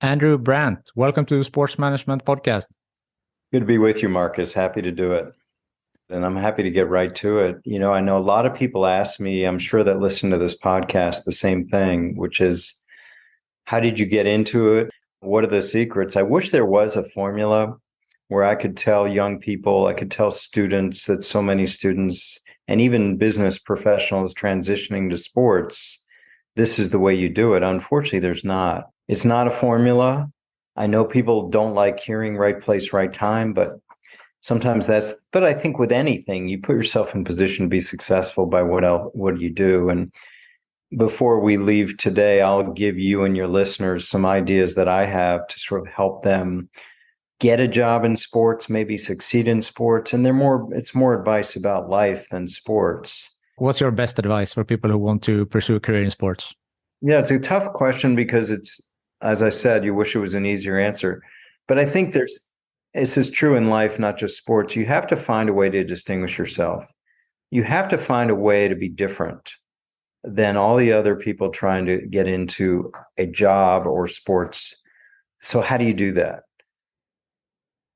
Andrew Brandt, welcome to the Sports Management Podcast. Good to be with you, Marcus. Happy to do it. And I'm happy to get right to it. I know a lot of people ask me, I'm sure that listen to this podcast, the same thing, which is, how did you get into it? What are the secrets? I wish there was a formula where I could tell young people, I could tell students that so many students and even business professionals transitioning to sports, this is the way you do it. Unfortunately, there's not. It's not a formula. I know people don't like hearing right place, right time, but sometimes but I think with anything, you put yourself in position to be successful by what you do. And before we leave today, I'll give you and your listeners some ideas that I have to sort of help them get a job in sports, maybe succeed in sports. And it's more advice about life than sports. What's your best advice for people who want to pursue a career in sports? Yeah, it's a tough question because as I said, you wish it was an easier answer. But I think this is true in life, not just sports. You have to find a way to distinguish yourself. You have to find a way to be different than all the other people trying to get into a job or sports. So how do you do that?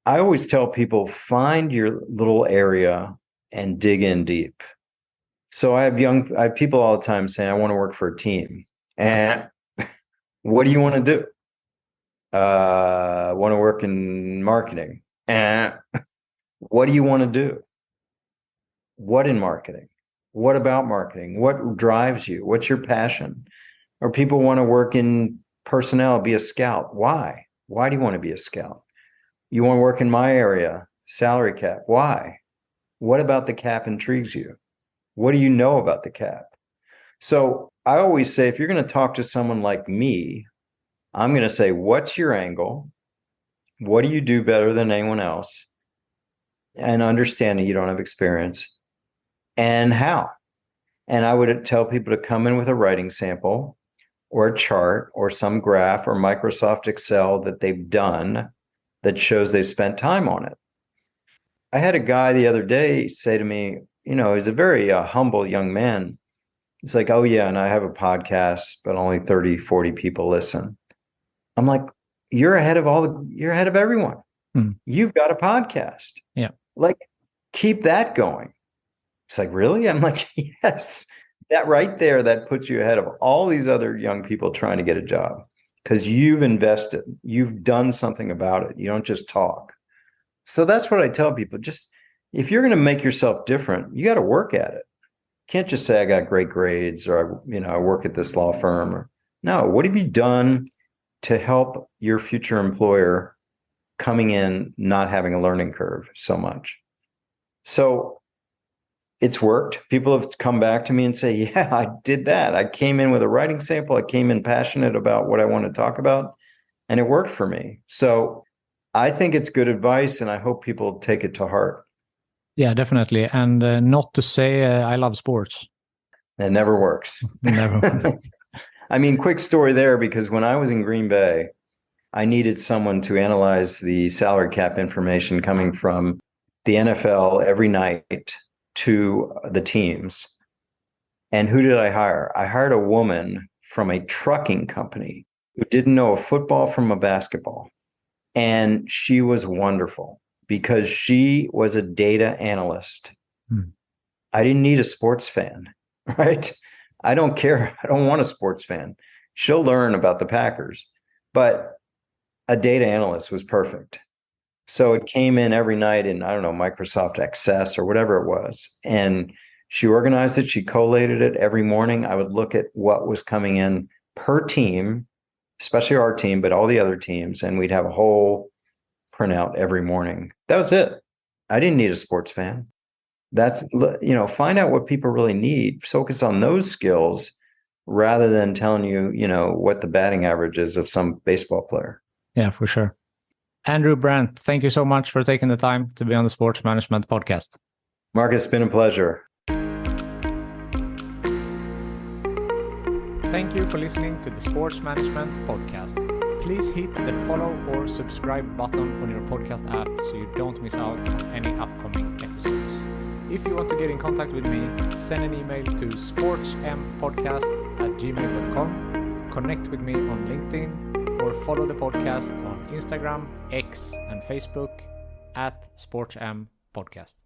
I always tell people, find your little area and dig in deep. So I have people all the time saying, I want to work for a team. And what do you want to do? I want to work in marketing. And what do you want to do? What in marketing? What about marketing? What drives you? What's your passion? Or people want to work in personnel, be a scout. Why? Why do you want to be a scout? You want to work in my area, salary cap. Why? What about the cap intrigues you? What do you know about the cap? So I always say, if you're going to talk to someone like me, I'm going to say, what's your angle? What do you do better than anyone else? And understanding you don't have experience. And how? And I would tell people to come in with a writing sample or a chart or some graph or Microsoft Excel that they've done that shows they spent time on it. I had a guy the other day say to me, he's a very humble young man. He's like, oh yeah, and I have a podcast, but only 30, 40 people listen. I'm like, you're ahead of everyone. You've got a podcast. Yeah. Like, keep that going. It's like, really? I'm like, yes, that right there, that puts you ahead of all these other young people trying to get a job because you've invested, you've done something about it. You don't just talk. So that's what I tell people. Just, if you're going to make yourself different, you got to work at it. You can't just say I got great grades or I work at this law firm. No, what have you done to help your future employer coming in, not having a learning curve so much? So it's worked. People have come back to me and say, yeah, I did that. I came in with a writing sample. I came in passionate about what I want to talk about, and it worked for me. So I think it's good advice, and I hope people take it to heart. Yeah, definitely. And not to say I love sports. It never works. Never. I mean, quick story there, because when I was in Green Bay, I needed someone to analyze the salary cap information coming from the NFL every night to the teams. And who did I hire? I hired a woman from a trucking company who didn't know a football from a basketball. And she was wonderful because she was a data analyst. I didn't need a sports fan, right? I don't care. I don't want a sports fan. She'll learn about the Packers, but a data analyst was perfect. So it came in every night in, Microsoft Access or whatever it was. And she organized it. She collated it every morning. I would look at what was coming in per team, especially our team, but all the other teams. And we'd have a whole printout every morning. That was it. I didn't need a sports fan. That's, find out what people really need. Focus on those skills rather than telling you, what the batting average is of some baseball player. Yeah, for sure. Andrew Brandt, thank you so much for taking the time to be on the Sports Management Podcast. Marcus, it's been a pleasure. Thank you for listening to the Sports Management Podcast. Please hit the follow or subscribe button on your podcast app so you don't miss out on any upcoming episodes. If you want to get in contact with me, send an email to sportsmpodcast@gmail.com, connect with me on LinkedIn, or follow the podcast on Instagram, X, and Facebook at SportsM Podcast.